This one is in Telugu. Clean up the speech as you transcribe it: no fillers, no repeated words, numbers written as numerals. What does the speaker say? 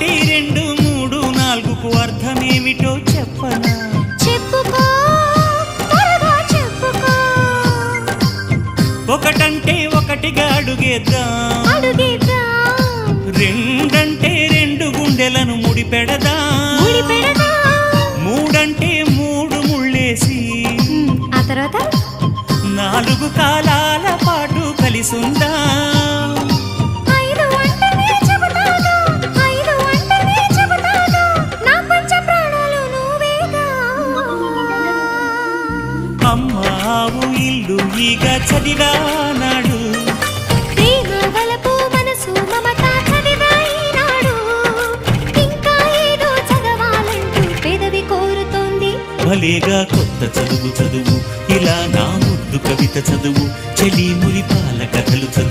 ఒకటి రెండు మూడు నాలుగుకు అర్థమేమిటో చెప్పనా? చెప్పుకో, త్వరగా చెప్పుకో. ఒకటంటే ఒకటిగా అడుగేద్దాం, రెండంటే రెండు గుండెలను ముడిపెడదాం, మూడంటే మూడు ముళ్ళేసి ఆ తర్వాత నాలుగు కాలాల పాటు కలిసుందాం. అమ్మావు ఇల్లు ఈగ చదివానాడు, ప్రేమ వలపు మనసు మమత చదివాయినాడు. ఇంకా ఏదో చదవాలంటూ పెదవి కోరుతోంది. భలేగా కొత్త చదువు చదువు, ఇలా నా ముద్దు కవిత చదువు, చెలి మురిపాల కథలు చదువు.